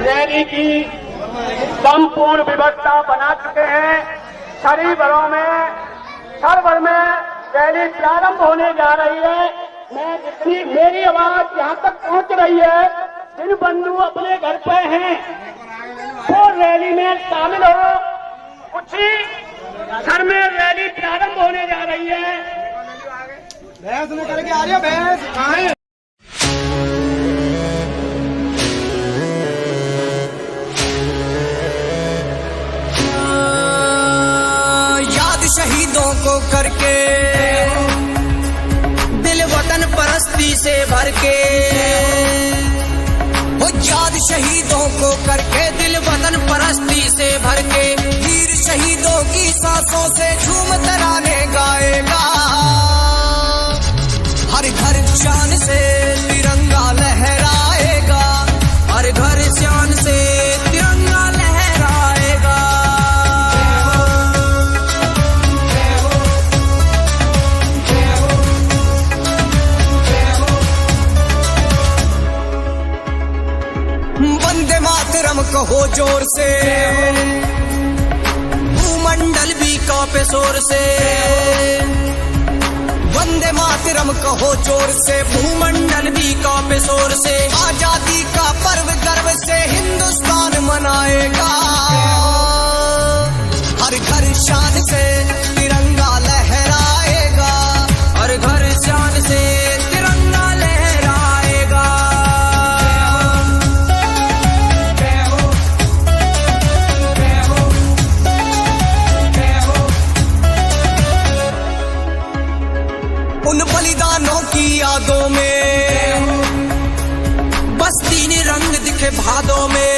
Rally की संपूर्ण व्यवस्था बना चुके हैं। सभी बलों में हर बल में रैली प्रारंभ होने जा रही है। मैं जितनी मेरी आवाज यहाँ तक पहुँच रही है, जिन बंधु अपने घर पे हैं वो रैली में शामिल हो। कुछ ही क्षण में रैली प्रारंभ होने जा रही है। भैंस निकल के आ रही है, भैंस कहाँ है? याद शहीदों को करके दिल वतन परस्ती से भर के, वो याद शहीदों को करके दिल वतन परस्ती से भर के, वीर शहीदों की सांसों से झूम तराने गाएगा। हर घर शान से तिरंगा लहराएगा, हर घर शान से तिरंगा लहराएगा। वंदे मातरम कहो जोर से, भूमंडल भी कांपे शोर से। वंदे मातरम कहो जोर से, भूमंडल भी कांपे शोर से। आजादी का पर्व गर्व से हिंदुस्तान मनाएगा, हर घर शान से तिरंगा लहराएगा, हर घर शान से तिरंगा लहराएगा। उन बलिदानों की यादों में बस्ती ने रंग दिखे भादों में,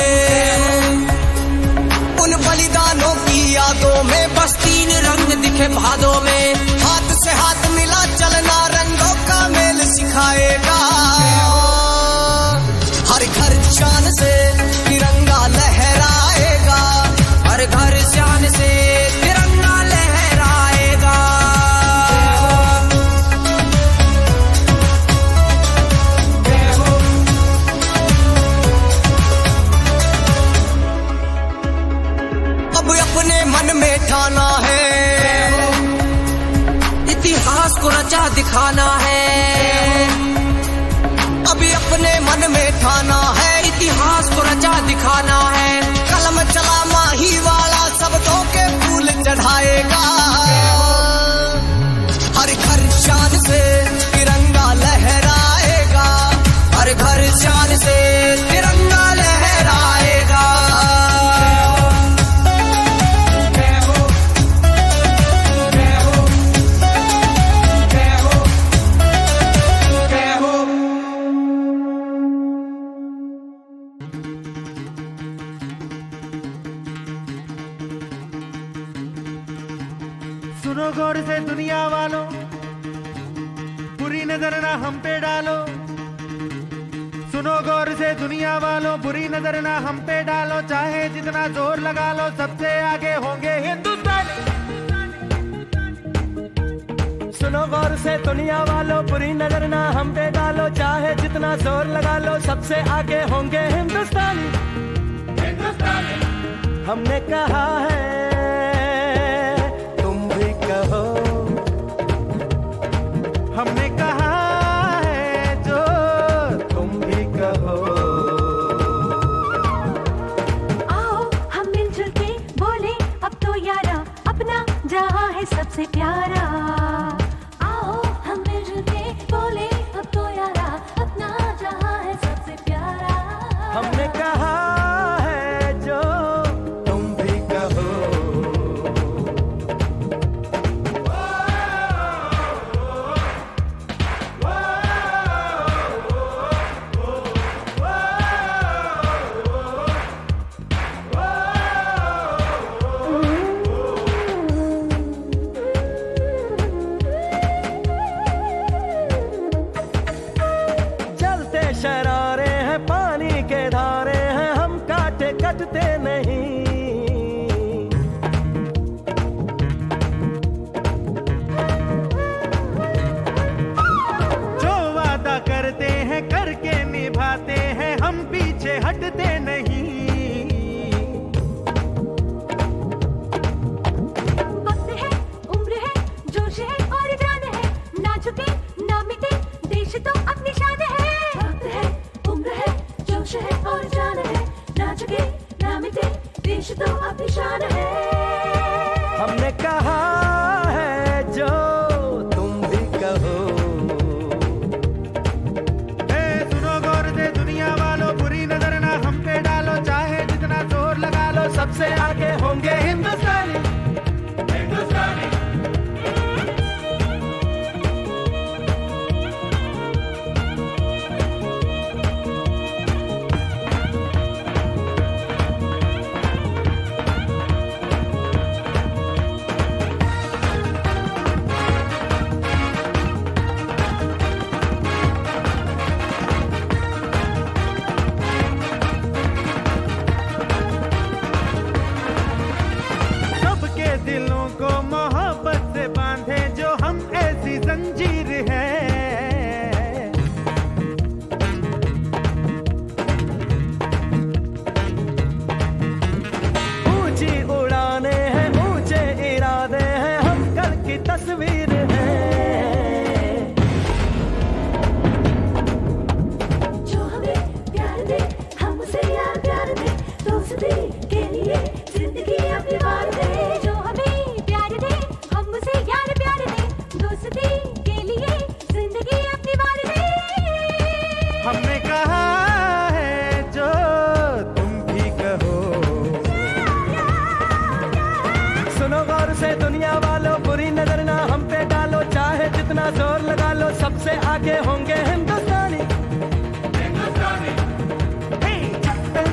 उन बलिदानों की यादों में बस्ती ने रंग दिखे भादों में। हाथ से हाथ मिला चलना रंगों का मेल सिखाएगा, हर घर शान से तिरंगा लहराएगा, हर घर शान से तिरंगा लहराएगा। अब अपने मन में ठाना है, इतिहास को रचा दिखाना है। अभी अपने मन में ठाना है, इतिहास को रचा दिखाना है। कलम चला माही वाला शब्दों के फूल चढ़ाएगा, हर घर शान से तिरंगा लहराएगा, हर घर शान से तिरंगा लहराएगा। सुनो गौर से दुनिया वालों, बुरी नजर ना हम पे डालो। सुनो गौर से दुनिया वालों, बुरी नजर ना हम पे डालो। चाहे जितना जोर लगा लो, सबसे आगे होंगे हिंदुस्तानी। सुनो गौर से दुनिया वालों, बुरी नजर ना हम पे डालो। चाहे जितना जोर लगा लो, सबसे आगे होंगे हिंदुस्तानी। हमने कहा है, हमने कहा है जो तुम भी कहो। आओ हम मिलजुल के बोले अब तो यारा, अपना जहां है सबसे प्यारा। आओ हम मिलजुल के बोले अब तो यारा, अपना जहां है सबसे प्यारा। हमने कहा है जो तुम भी कहो। शरारे हैं पानी के धारे हैं, हम काटे कटते नहीं। जो वादा करते हैं करके निभाते हैं, हम पीछे हटते नहीं। तो अपनी शान है। हमने कहा है जो तुम भी कहो। सुनो गौर से दुनिया वालों, बुरी नजर ना हम पे डालो, चाहे जितना जोर लगा लो, सबसे आगे होंगे हिंदुस्तानी। सबके दिलों को मोहब्बत से बांधे जो हम ऐसी जंजीर है। ऊंची उड़ाने हैं, ऊंचे इरादे हैं, हम कल की तस्वीर है। जो हमें प्यार दे, हम उसे यार प्यार दे, दोस्ती के लिए जिंदगी अपनी वार दे। जो हमें प्यार दे, हम उसे यार प्यार दे, दोस्ती के लिए जिंदगी अपनी वार दे। हमने कहा है जो तुम भी कहो। सुनो गौर से दुनिया वालों, बुरी नजर ना हम पे डालो, चाहे जितना जोर लगा लो, सबसे आगे होंगे हिंदुस्तानी। हिंदुस्तानी। हिंदुस्तानी।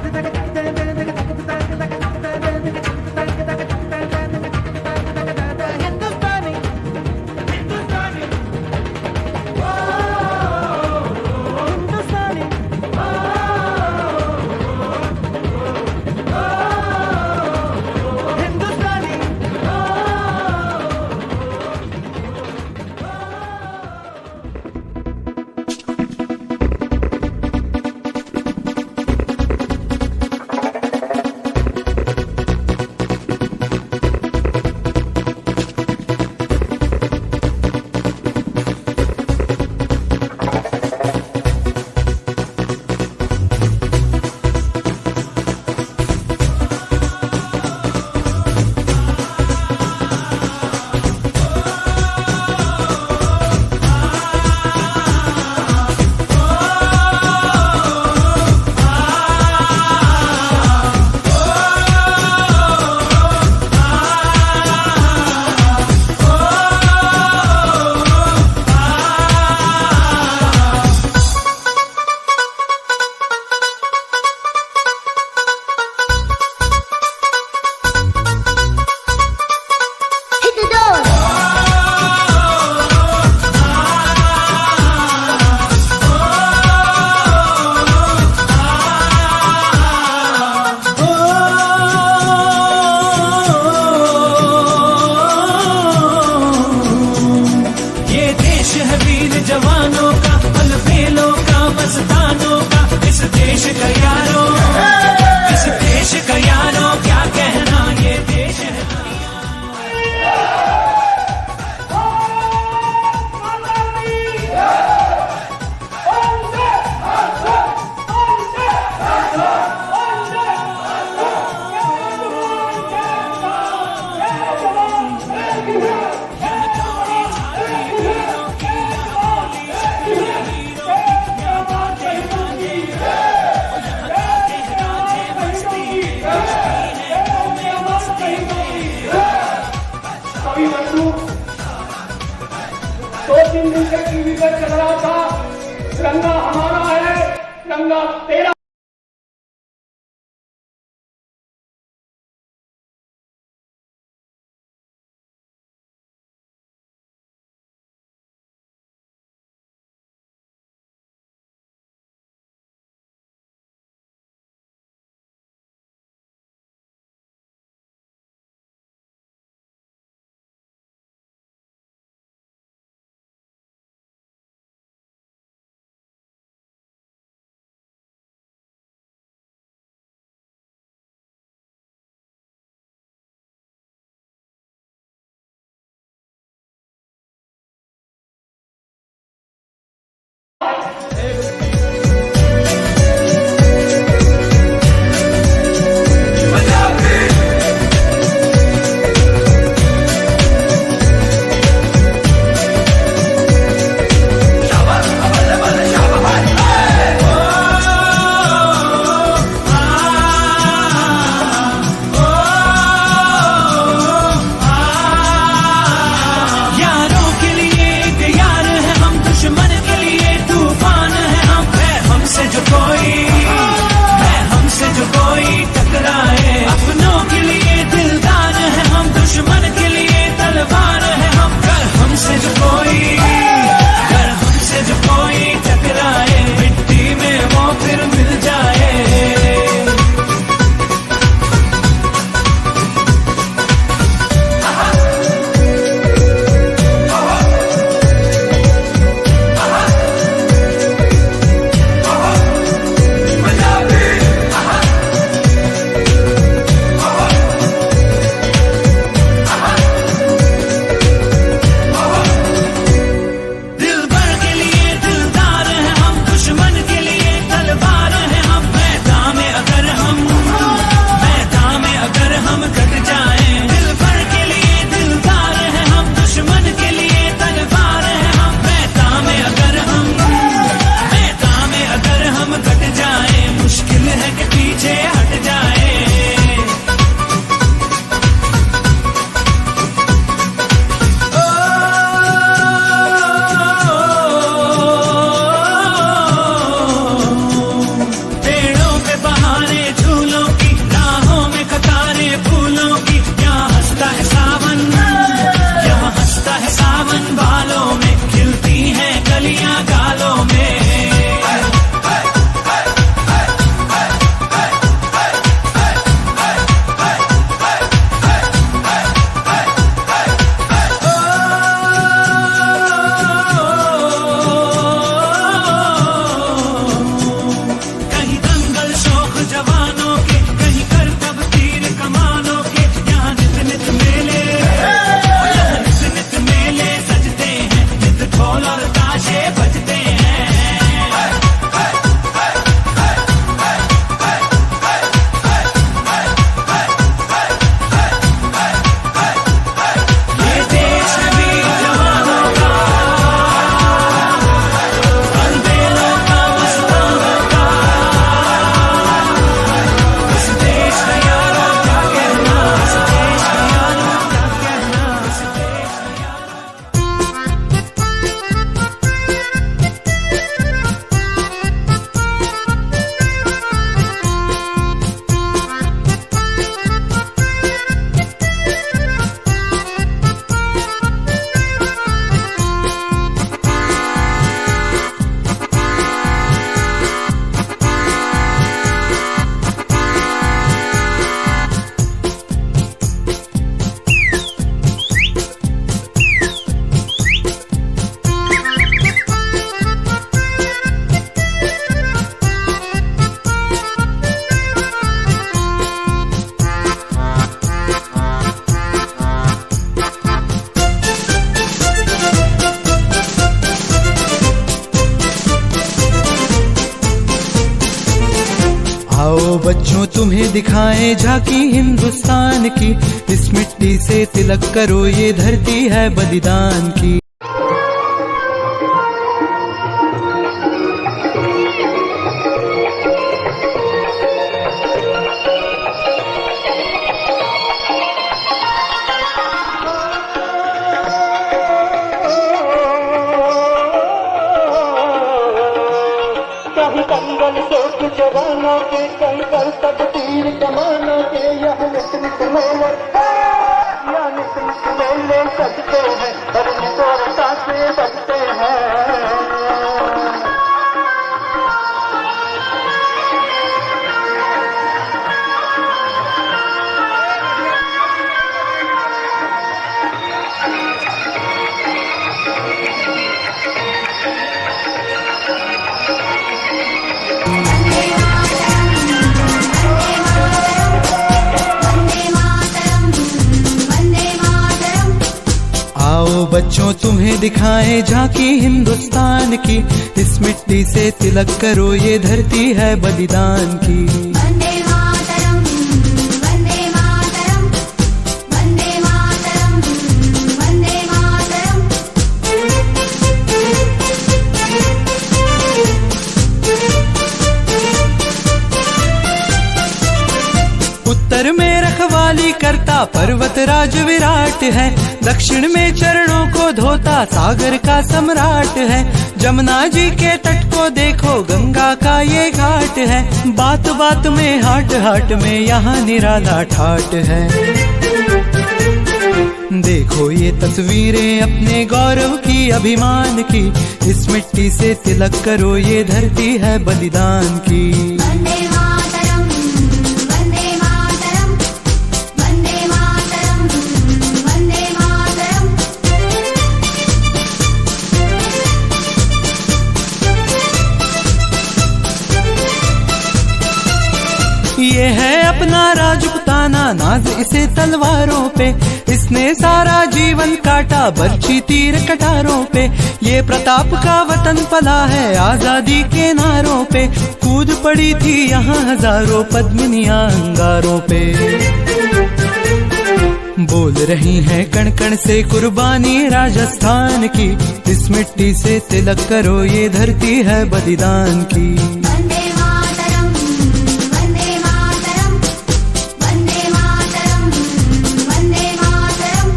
हिंदुस्तानी। टीवी पर चल रहा था, तिरंगा हमारा है, तिरंगा तेरा। बहारे झूलों की, राहों में कतारें फूलों की। यहाँ हंसता है सावन, यहाँ हंसता है सावन, बालों में खिलती हैं कलियां गालों में। आओ बच्चों तुम्हें दिखाएं झांकी हिंदुस्तान की, इस मिट्टी से तिलक करो ये धरती है बलिदान की। कहीं कंगन सोच जवानों के, कहीं कर सब तीर कमानों के। यह नित नित मेले, यह नित नित मेले सजते हैं और निकोरता से बचते हैं। आओ बच्चों तुम्हें दिखाएं झांकी हिंदुस्तान की, इस मिट्टी से तिलक करो ये धरती है बलिदान की। वंदे मातरम, वंदे मातरम, वंदे मातरम, वंदे मातरम। उत्तर में रखवाली करता पर्वत राज विराट है, दक्षिण में चरणों को धोता सागर का सम्राट है। जमुना जी के तट को देखो गंगा का ये घाट है, बात बात में हाट हाट में यहाँ निराला ठाट है। देखो ये तस्वीरें अपने गौरव की अभिमान की, इस मिट्टी से तिलक करो ये धरती है बलिदान की। वंदे मातरम, वंदे मातरम, वंदे मातरम, वंदे मातरम। ये है अपना राजपुताना, नाज इसे तलवारों पे, इसने सारा जीवन काटा बर्छी तीर कटारों पे। ये प्रताप का वतन पला है आजादी के नारों पे, कूद पड़ी थी यहाँ हजारों पद्मिनियां अंगारों पे। बोल रही हैं कण कण से कुर्बानी राजस्थान की, इस मिट्टी से तिलक करो ये धरती है बलिदान की। वंदे मातरम, वंदे मातरम, वंदे मातरम, वंदे मातरम।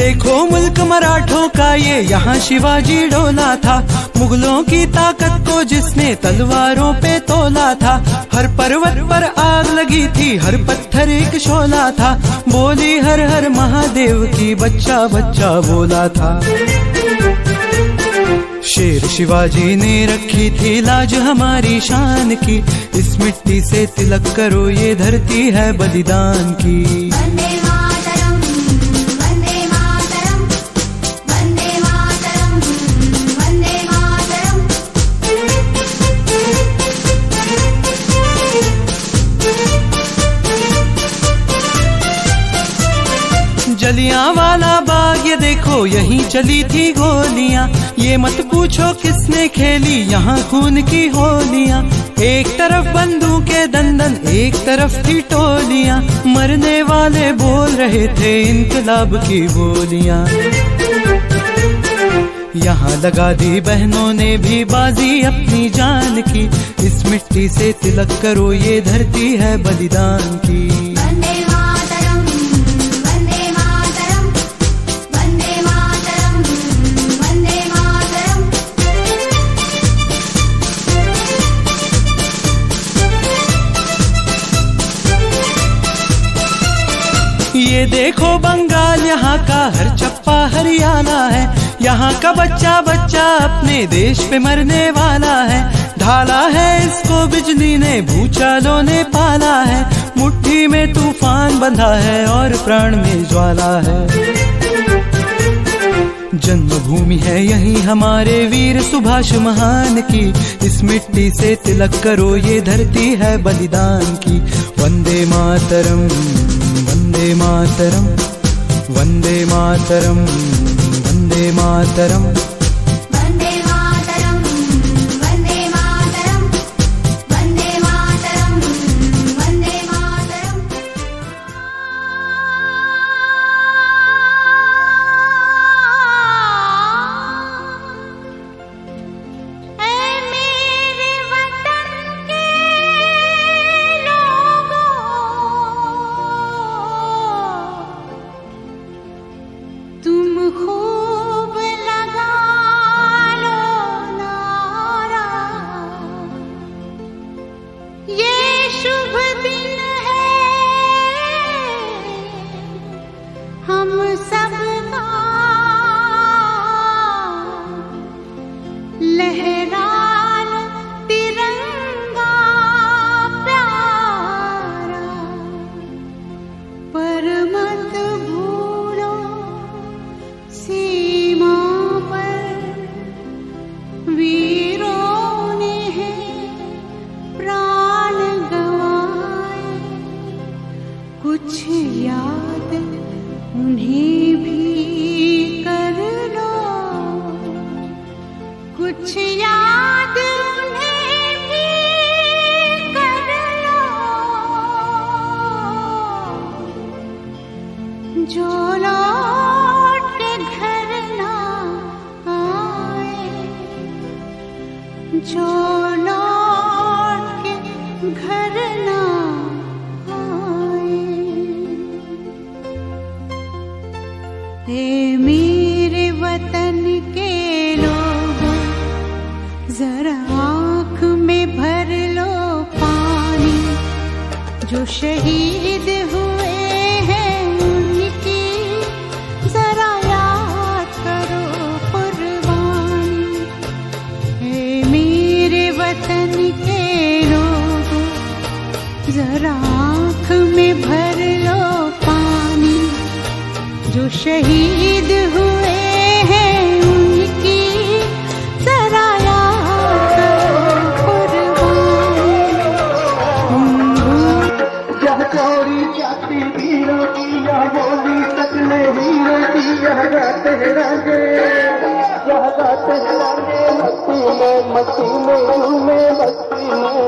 देखो मुल्क मराठों का ये यहाँ शिवाजी डोला था, मुगलों की ताकत को जिसने तलवारों पे तोला था। हर पर्वत पर आग लगी थी, हर पत्थर एक शोला था, बोली हर हर महादेव की बच्चा बच्चा बोला था। शेर शिवाजी ने रखी थी लाज हमारी शान की, इस मिट्टी से तिलक करो ये धरती है बलिदान की। वंदे मातरम, वंदे मातरम, वंदे मातरम, वंदे मातरम। जलियांवाला बाग ये देखो यहीं चली थी गोलियां, ये मत पूछो किसने खेली यहाँ खून की होलियां। एक तरफ बंदूकें दंदन, एक तरफ थी टोलियां, मरने वाले बोल रहे थे इनकलाब की बोलियां। यहाँ लगा दी बहनों ने भी बाजी अपनी जान की, इस मिट्टी से तिलक करो ये धरती है बलिदान की। वंदे मातरम, वंदे मातरम, वंदे मातरम, वंदे मातरम। ये देखो बंगाल यहाँ का हर चप्पा हरियाणा है, यहाँ का बच्चा बच्चा अपने देश पे मरने वाला है। ढाला है इसको बिजली ने, भूचालों ने पाला है, मुट्ठी में तूफान बंधा है और प्राण में ज्वाला है। जन्मभूमि है यही हमारे वीर सुभाष महान की, इस मिट्टी से तिलक करो ये धरती है बलिदान की। वंदे मातरम, वंदे मातरम, वंदे मातरम, वंदे मातरम। वंदे मातरम, वंदे मातरम, वंदे मातरम, वंदे मातरम। ऐ मेरे वतन के लोगों, तुम खूब लगा लो नारा, ये शुभ दिन है हम सबका, लहरा लो तिरंगा प्यारा, पर मत भूलो सीमा पर वीरों ने है प्राण गंवाए, कुछ याद उन्हें भी कर लो, कुछ याद उन्हें भी कर लो, जो लौट के घर ना आए, जो लौट के घर ना आए। हे मेरे वतन के लोगों, जरा आँख में भर लो पानी, जो शहीद हुए हैं उनकी जरा याद करो कुर्बानी। हे मेरे वतन के लोगों, जरा आँख में भर लो पानी, जो शहीद हुए हैं उनकी जरा याद करो कुर्बानी। यह चोरी जाती वीरों की, यह बोली सकले हीरों की, यह गाते रंगे, यह गाते रंगे मस्ती में झूमे मस्ती में।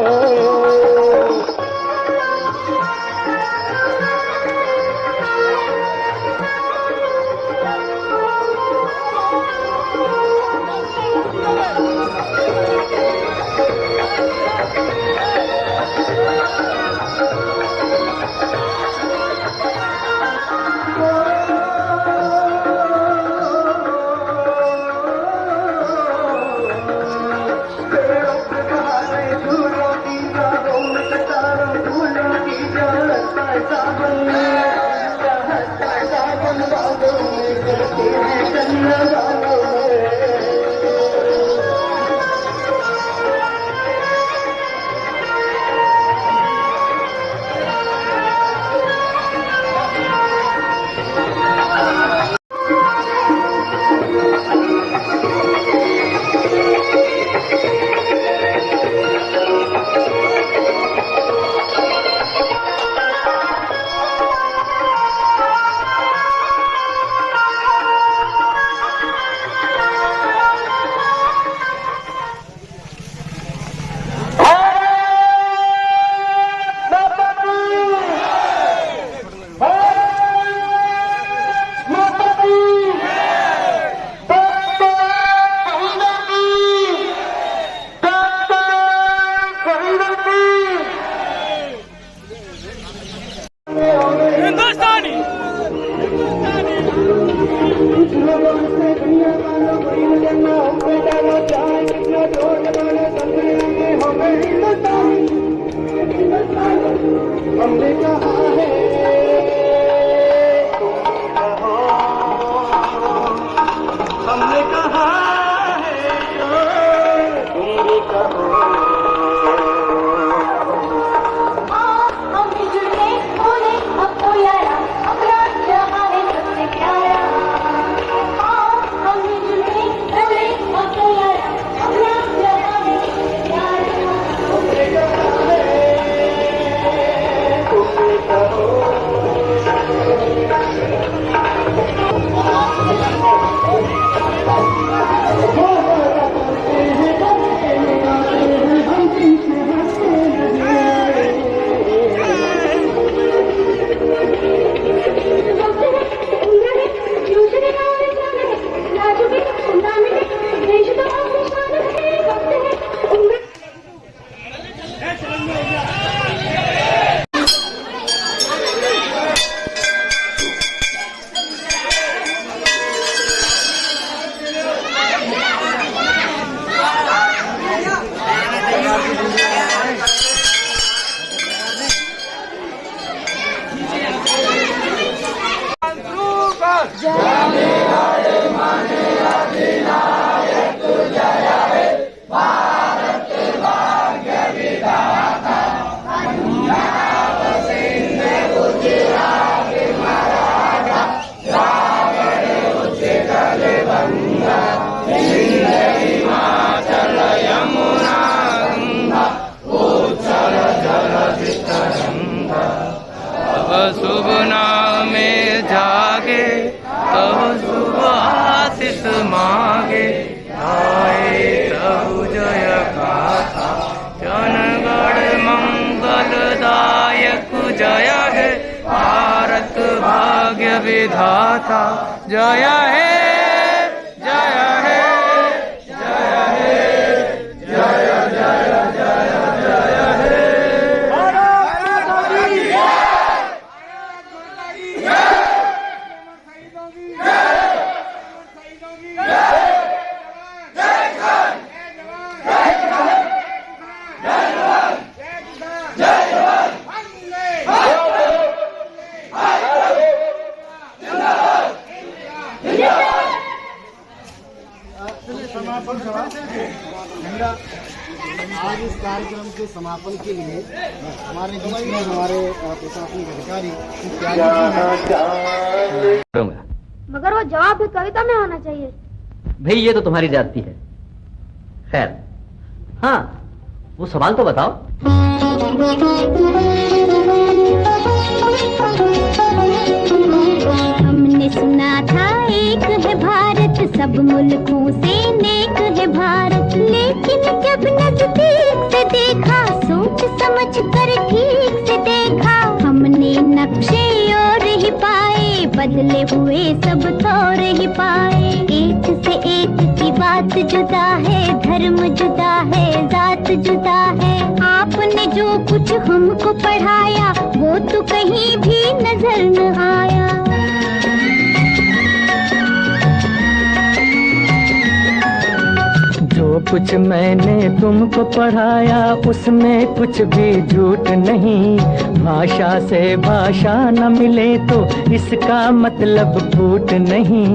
वालों बुरी नजर ना हम पे डालो, चाहे कितना जोर लगाने संतरियों में हो गए हिंदुस्तान। हमने कहा है तुम कहो, हमने कहा है तुम भी कहो। हम मिलजुल के बोले अब तो यारा, अपना जहां है सबसे प्यारा। हम मिलजुल के बोले अब तो यारा, अपना जहां है सबसे प्यारा। हमने कहा है तुम भी कहो। शुभ नाम में जागे तब शुभ आशीष मांगे, आए प्रभु जय गाथा जनगण मंगलदायक जय है भारत भाग्य विधाता। जय है जय है जय है जय जय जय जय है। समापन सभा आज इस कार्यक्रम के समापन के लिए हमारे बीच में हमारे प्रशासनिक अधिकारी मगर वो जवाब भी कविता में होना चाहिए। भाई ये तो तुम्हारी जाती है। खैर, हाँ वो सवाल तो बताओ। हमने सुना था एक है भारत, सब मुल्कों से नेक है भारत, लेकिन जब नजदीक से देखा, सोच समझ कर ठीक से देखा, हमने नक्शे और ही पाए, बदले हुए सब तौर ही पाए। एक से एक की बात जुदा है, धर्म जुदा है, जात जुदा है। आपने जो कुछ हमको पढ़ाया वो तो कहीं भी नजर न आया। जो कुछ मैंने तुमको पढ़ाया उसमें कुछ भी झूठ नहीं, भाषा से भाषा न मिले तो इसका मतलब फूट नहीं।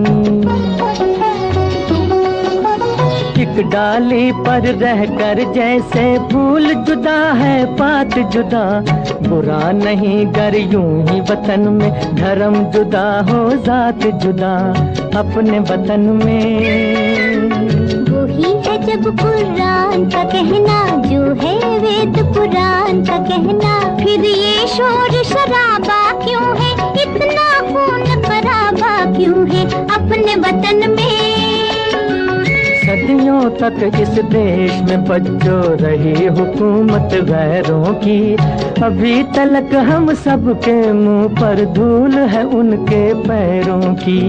एक डाली पर रहकर जैसे फूल जुदा है पात जुदा, बुरा नहीं गर यूं ही वतन में धर्म जुदा हो जात जुदा। अपने वतन में वही है जब कुरान का कहना, जो है वेद पुराण का कहना, फिर ये शोर शराबा क्यों है, इतना खून खराबा क्यों है अपने वतन में। सदियों तक इस देश में बच्चों रही हुकूमत गैरों की, अभी तलक हम सबके मुंह पर धूल है उनके पैरों की।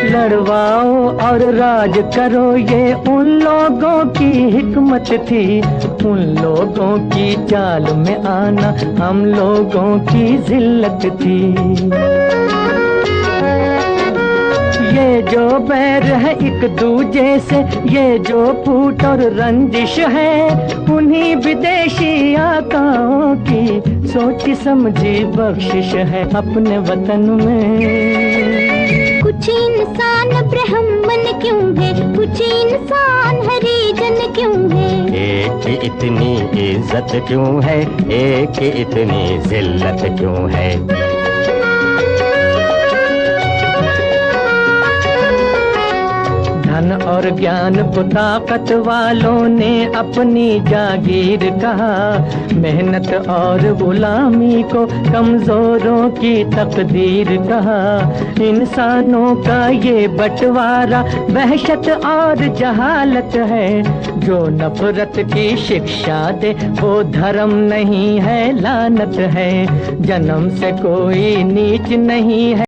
लड़वाओ और राज करो ये उन लोगों की हिकमत थी, उन लोगों की चाल में आना हम लोगों की जिल्लत थी। ये जो बैर है एक दूजे से, ये जो फूट और रंजिश है, उन्हीं विदेशी आकाओं की सोची समझी बख्शिश है अपने वतन में। कुछ इंसान ब्राह्मण क्यों है, कुछ इंसान हरिजन क्यों है, एक इतनी इज्जत क्यों है, एक इतनी जिल्लत क्यों है। धन और ज्ञान को ताकत वालों ने अपनी जागीर कहा, मेहनत और गुलामी को कमजोरों की तकदीर कहा। इंसानों का ये बंटवारा वहशत और जहालत है, जो नफरत की शिक्षा दे वो धर्म नहीं है लानत है। जन्म से कोई नीच नहीं है।